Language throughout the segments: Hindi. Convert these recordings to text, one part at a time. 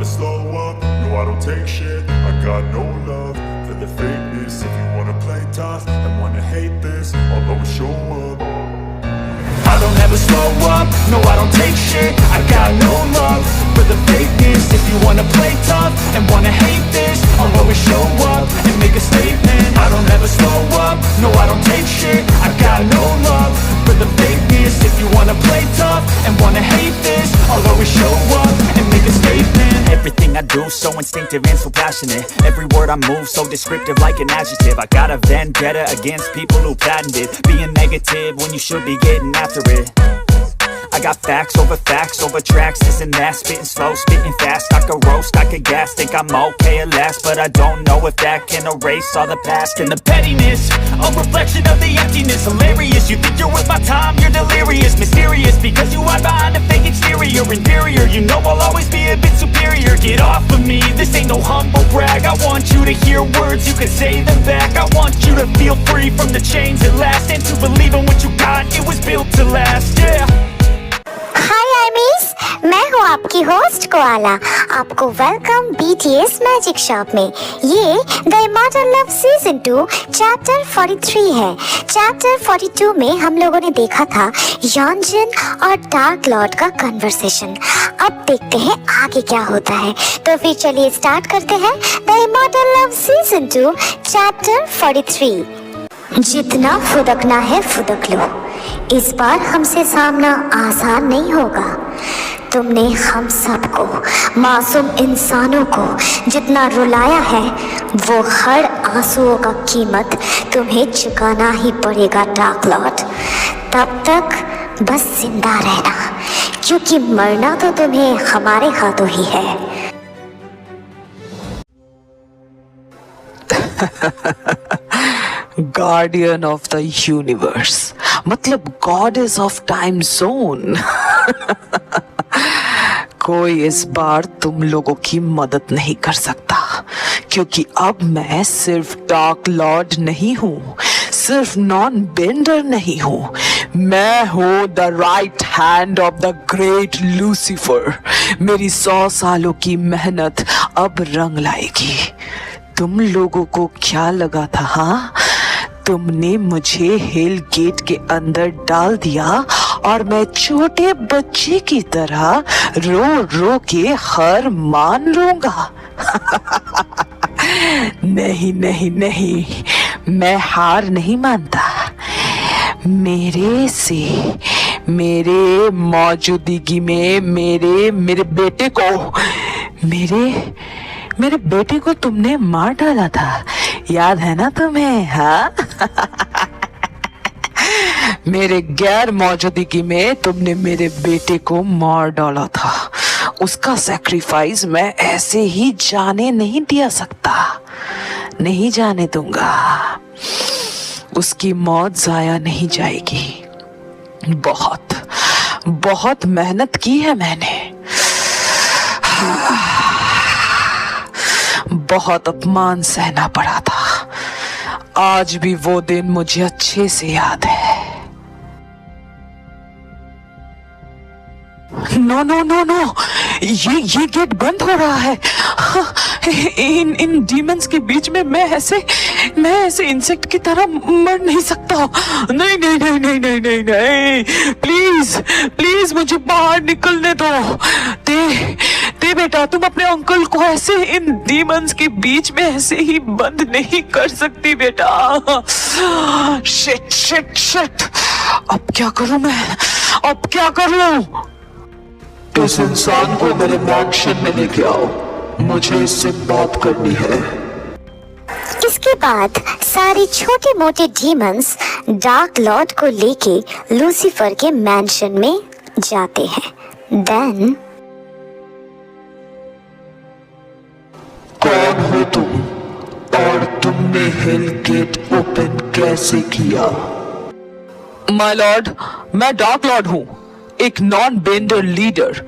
never slow up, no I don't take shit. I got no love for the fakeness. If you wanna play tough and wanna hate this, I'll always show up. I don't ever slow up, no I don't take shit. I got no love for the fakeness. If you wanna play tough and wanna hate this, I'll always show up and make a statement. I don't ever slow up, no I don't take shit. I got no love for the fakeness. If you wanna play tough and wanna hate this, I'll always show up and make a statement. Everything I do so instinctive and so passionate. Every word I move so descriptive like an adjective. I got a vendetta against people who patented being negative when you should be getting after it. I got facts over tracks, this and that. Spitting slow, spitting fast. I could roast, I could gas. Think I'm okay at last, but I don't know if that can erase all the past. And the pettiness, a reflection of the emptiness. Hilarious, you think you're worth my time, you're delirious. Mysterious, because you hide behind a fake exterior. Inferior, you know I'll always be a bit superior. Get off of me, this ain't no humble brag. I want you to hear words, you can say them back. I want you to feel free from the chains at last, and to believe in what you got, it was built to last, yeah. हाय आर्मीज, मैं हूँ आपकी होस्ट कोआला। आपको वेलकम बीटीएस मैजिक शॉप में। ये the immortal love season 2 chapter 43 है। चैप्टर 42 में हम लोगों ने देखा था यॉन्जन और डार्क लॉर्ड का कन्वर्सेशन। अब देखते हैं आगे क्या होता है। तो फिर चलिए स्टार्ट करते हैं the immortal love season 2 chapter 43। जितना फुदकना है फुदक लो, इस बार हमसे सामना आसान नहीं होगा। तुमने हम सबको, मासूम इंसानों को जितना रुलाया है, वो हर आंसुओं का कीमत तुम्हें चुकाना ही पड़ेगा डार्क लॉर्ड। तब तक बस जिंदा रहना, क्योंकि मरना तो तुम्हें हमारे हाथों ही है। गार्डियन ऑफ द यूनिवर्स, मतलब गॉडेस ऑफ टाइम जोन। कोई इस बार तुम लोगों की मदद नहीं कर सकता, क्योंकि अब मैं सिर्फ डार्क लॉर्ड नहीं हूँ, सिर्फ नॉन बेंडर नहीं हूँ, मैं हूँ the right hand of the great Lucifer. मेरी 100 सालों की मेहनत अब रंग लाएगी। तुम लोगों को क्या लगा था, हाँ? तुमने मुझे हेल गेट के अंदर डाल दिया और मैं छोटे बच्चे की तरह रो रो के हार मान लूंगा। नहीं नहीं नहीं, मैं हार नहीं मानता। मेरे मौजूदगी में मेरे बेटे को तुमने मार डाला था, याद है ना तुम्हें, हाँ? मेरे गैर मौजूदगी में तुमने मेरे बेटे को मार डाला था। उसका सैक्रिफाइस मैं ऐसे ही जाने नहीं दिया सकता, नहीं जाने दूंगा। उसकी मौत जाया नहीं जाएगी। बहुत मेहनत की है मैंने, बहुत अपमान सहना पड़ा था। आज भी वो दिन मुझे अच्छे से याद है। नो, ये गेट बंद हो रहा है। इन डीमंस के बीच में मैं ऐसे इंसेक्ट की तरह मर नहीं सकता। नहीं, प्लीज मुझे बाहर निकलने दो। ते बेटा, तुम अपने अंकल को ऐसे इन डीमंस के बीच में ऐसे ही बंद नहीं कर सकती बेटा। शिट, अब क्या करूं मैं? अब क्या करूं? इस इंसान को मेरे मैंशन में लेके आओ, मुझे इससे बात करनी है। इसके बाद सारे छोटे मोटे डीमंस डार्क लॉर्ड को लेके लूसीफर के मैंशन में जाते हैं। देन कौन हो तुम और तुमने हेल गेट ओपन कैसे किया? माय लॉर्ड, मैं डार्क लॉर्ड हूँ, एक नॉन बेंडर लीडर।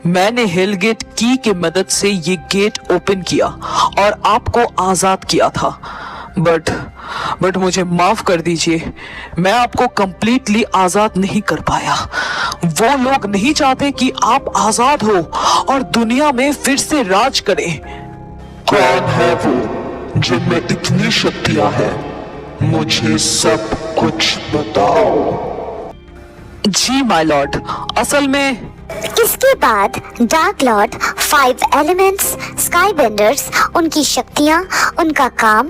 मैंने हेलगेट की के मदद से ये गेट ओपन किया और आपको आजाद किया था। बट मुझे माफ कर दीजिए, मैं आपको कंप्लीटली आजाद नहीं कर पाया। वो लोग नहीं चाहते कि आप आजाद हो और दुनिया में फिर से राज करें। कौन है वो जिनमें इतनी शक्तियां हैं? मुझे सब कुछ बताओ। जी माय लॉर्ड, असल में इसके बाद dark Lord, 5 elements, sky benders, उनकी शक्तियां, उनका काम,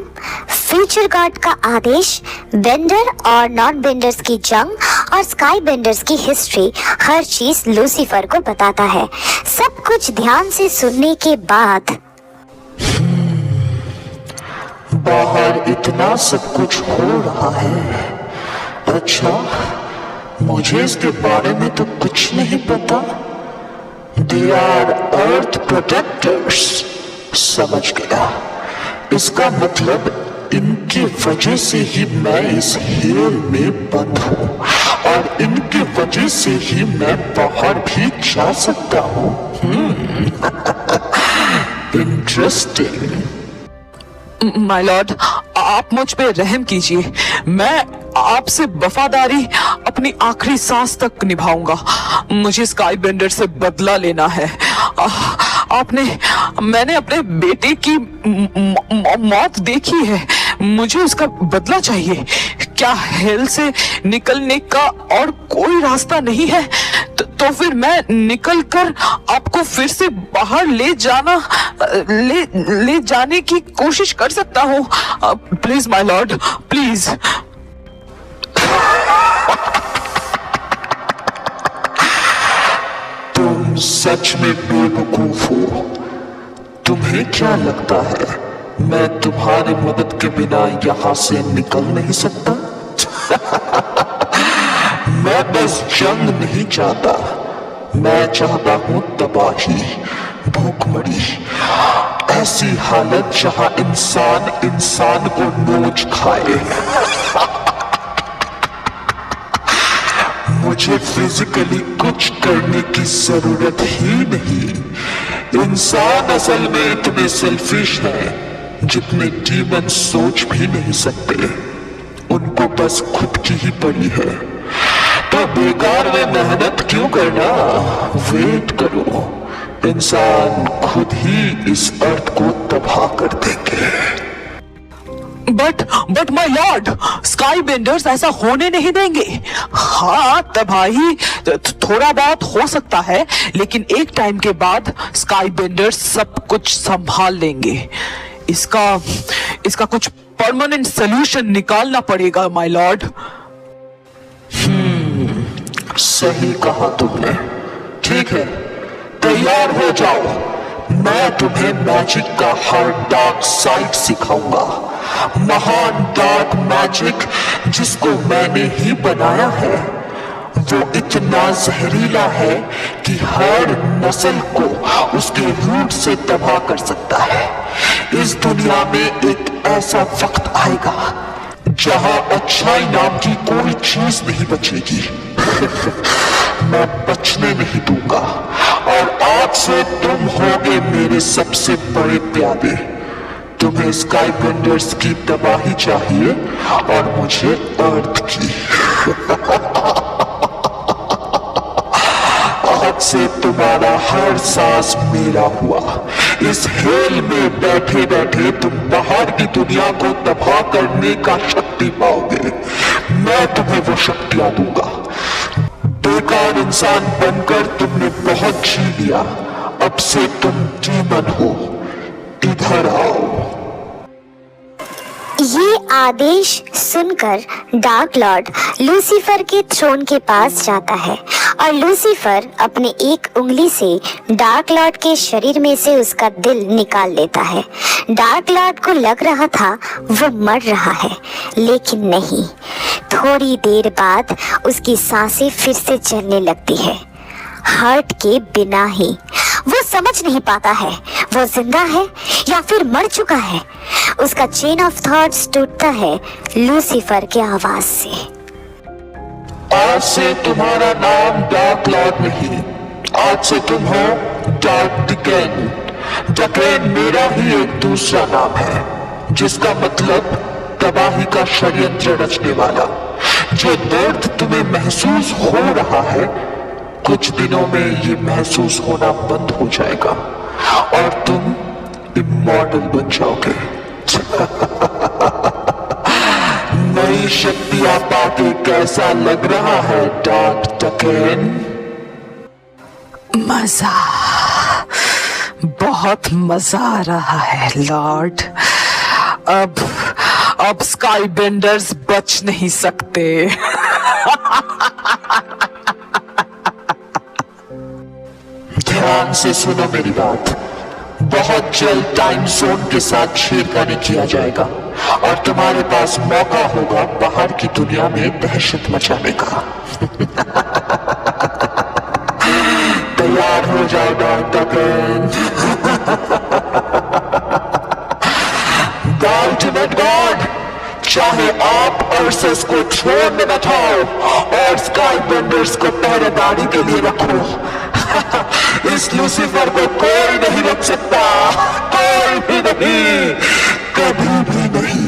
फ्यूचर गॉड का आदेश, बेंडर और नॉन बेंडर्स की जंग और स्काई बेंडर्स की हिस्ट्री, हर चीज लूसीफर को बताता है। सब कुछ ध्यान से सुनने के बाद बाहर इतना सब कुछ हो रहा है। अच्छा, मुझे इसके बारे में तो कुछ नहीं पता। They are earth protectors. समझ गया। इसका मतलब इनकी वजह से ही मैं इस हेल में बंद हूँ और इनकी वजह से ही मैं बाहर भी जा सकता हूँ। इंटरेस्टिंग। माय लॉर्ड, आप मुझ पे रहम कीजिए। मैं आपसे वफादारी अपनी आखिरी सांस तक निभाऊंगा। मुझे स्काई बेंडर से बदला लेना है। मैंने अपने बेटे की मौत देखी है। मुझे उसका बदला चाहिए। क्या हेल से निकलने का और कोई रास्ता नहीं है? तो फिर मैं निकलकर आपको फिर से बाहर ले जाने की कोशिश कर सकता हूँ। Please my Lord, please. तुम सच में बेवकूफ हो। तुम्हें क्या लगता है मैं तुम्हारी मदद के बिना यहां से निकल नहीं सकता? मैं बस जंग नहीं चाहता, मैं चाहता हूं तबाही, भूखमरी, ऐसी हालत जहां इंसान इंसान को नोच खाए। मुझे फिजिकली कुछ करने की जरूरत ही नहीं। इंसान असल में इतने सेल्फिश हैं जितने डीमन सोच भी नहीं सकते। उनको बस खुद की ही पड़ी है। तो बेकार में मेहनत क्यों करना? वेट करो, इंसान खुद ही इस अर्थ को तबाह कर देंगे। But my Lord, sky benders ऐसा होने नहीं देंगे। हाँ, तबाही थोड़ा बहुत हो सकता है, लेकिन एक टाइम के बाद स्काई बेंडर्स सब कुछ संभाल लेंगे। इसका कुछ परमानेंट सॉल्यूशन निकालना पड़ेगा माय लॉर्ड। सही कहा तुमने। ठीक है, तैयार हो जाओ। मैं तुम्हें मैजिक का हर डार्क साइड सिखाऊंगा। महान डार्क मैजिक जिसको मैंने ही बनाया है। वो इतना जहरीला है कि हर नस्ल को उसके रूट से तबाह कर सकता है। इस दुनिया में एक ऐसा वक्त आएगा जहां अच्छाई नाम की कोई चीज नहीं बचेगी। मैं बचने नहीं दूंगा और आज से तुम होगे मेरे सबसे बड़े प्यादे। तुम्हें स्काई बेंडर्स की तबाही चाहिए और मुझे अर्थ की। आज से तुम्हारा हर सांस मेरा हुआ। इस हेल में बैठे बैठे तुम बाहर की दुनिया को तबाह करने का शक्ति पाओगे। मैं तुम्हें वो शक्तियां दूंगा। बेकार इंसान बनकर तुमने बहुत जी लिया। अब से तुम डीमन हो। इधर आओ। ये आदेश सुनकर डार्क लॉर्ड लूसीफर के थ्रोन के पास जाता है और लूसीफर अपने एक उंगली से डार्क लॉर्ड के शरीर में से उसका दिल निकाल लेता है। डार्क लॉर्ड को लग रहा था वो मर रहा है, लेकिन नहीं। थोड़ी देर बाद उसकी सांसें फिर से चलने लगती है, हार्ट के बिना ही। वो समझ नहीं पाता है वो जिंदा है या फिर मर चुका है। उसका चेन ऑफ थॉट्स टूटता है लूसीफर के आवाज से। आज से तुम्हारा नाम डार्क लॉर्ड नहीं, आज से तुम हो डार्क डिकेन। डिकेन मेरा ही एक दूसरा नाम है, जिसका मतलब तबाही का षड्यंत्र रचने वाला। जो दर्द तुम्हें महसूस हो रहा है कुछ दिनों में ये महसूस होना बंद हो जाएगा और तुम इमॉर्टल बन जाओगे। नई शक्तियां पाके कैसा लग रहा है डार्क टकेन? मजा, बहुत मजा आ रहा है लॉर्ड। अब स्काई बेंडर्स बच नहीं सकते। ध्यान से सुनो मेरी बात। बहुत जल्द टाइम जोन के साथ छेड़खानी किया जाएगा और तुम्हारे पास मौका होगा बाहर की दुनिया में दहशत मचाने का। तैयार हो जाओ dark token. The ultimate God, चाहे आप अर्सस को थ्रोन में बैठाओ और स्काई बेंडर्स को पहरेदारी के लिए रखो, इस लूसीफर को कोई नहीं रोक सकता, कोई भी नहीं, कभी भी नहीं।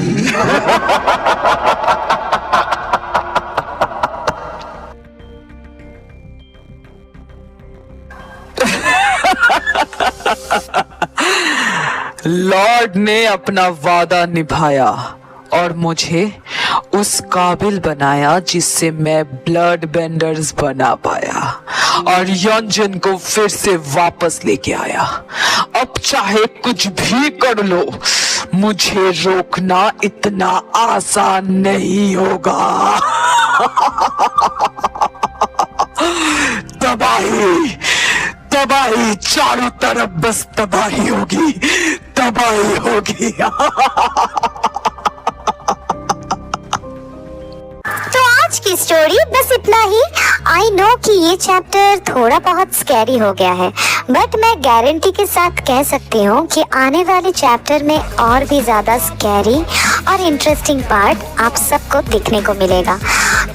लॉर्ड ने अपना वादा निभाया और मुझे उस काबिल बनाया जिससे मैं ब्लड बेंडर्स बना पाया और यंजन को फिर से वापस लेके आया। अब चाहे कुछ भी कर लो, मुझे रोकना इतना आसान नहीं होगा। तबाही, तबाही, चारों तरफ बस तबाही होगी, तबाही होगी। तो आज की स्टोरी बस इतना ही। आई नो कि ये चैप्टर थोड़ा बहुत स्कैरी हो गया है, बट मैं गारंटी के साथ कह सकती हूँ कि आने वाले चैप्टर में और भी ज्यादा स्कैरी और इंटरेस्टिंग पार्ट आप सबको देखने को मिलेगा,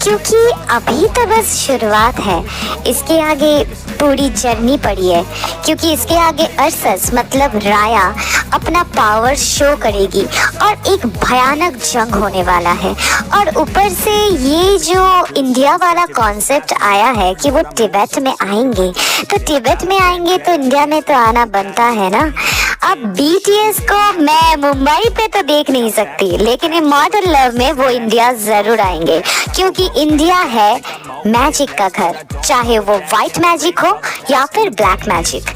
क्योंकि अभी तो बस शुरुआत है। इसके आगे पूरी जर्नी पड़ी है, क्योंकि इसके आगे अर्सस मतलब राया अपना पावर शो करेगी और एक भयानक जंग होने वाला है। और ऊपर से ये जो इंडिया वाला कॉन्सेप्ट आया है कि वो तिब्बत में आएंगे, तो तिब्बत में आएंगे तो इंडिया में तो आना बनता है ना। अब बीटीएस को मैं मुंबई पे तो देख नहीं सकती, लेकिन इमॉर्टल लव में वो इंडिया जरूर आएंगे, क्योंकि इंडिया है मैजिक का घर, चाहे वो व्हाइट मैजिक हो या फिर ब्लैक मैजिक।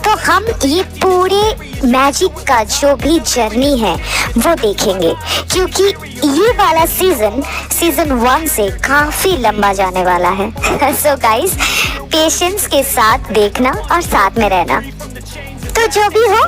तो हम ये पूरे मैजिक का जो भी जर्नी है वो देखेंगे, क्योंकि ये वाला सीजन 1 से काफी लंबा जाने वाला है। सो गाइस, पेशेंस के साथ देखना और साथ में रहना। तो जो भी हो,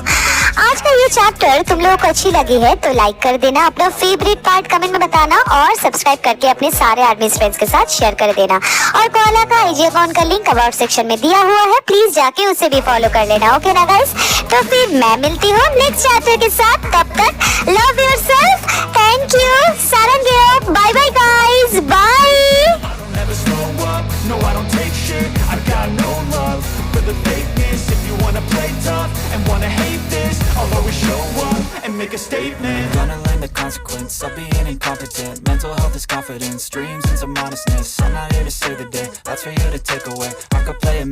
आज का ये चैप्टर तुम लोगों को अच्छी लगी है तो लाइक कर देना, अपना फेवरेट पार्ट कमेंट में बताना और सब्सक्राइब करके अपने सारे आर्मी फ्रेंड्स के साथ शेयर कर देना। और कोला का आईजी अकाउंट का लिंक अबाउट सेक्शन में दिया हुआ है, प्लीज जाके उसे भी फॉलो कर लेना। ओके ना गाइस, तो फिर मैं मिलती हूँ नेक्स्ट चैप्टर के साथ। तब तक love yourself, thank you, Sarang, bye bye guys, bye. Never slow up, no I don't take shit, I got no love for the fakeness. If you wanna play tough and wanna hate this, I'll always show up and make a statement. Gonna learn the consequence of being incompetent. Mental health is confidence, dreams and some honestness. I'm not here to save the day, that's for you to take away. I could play a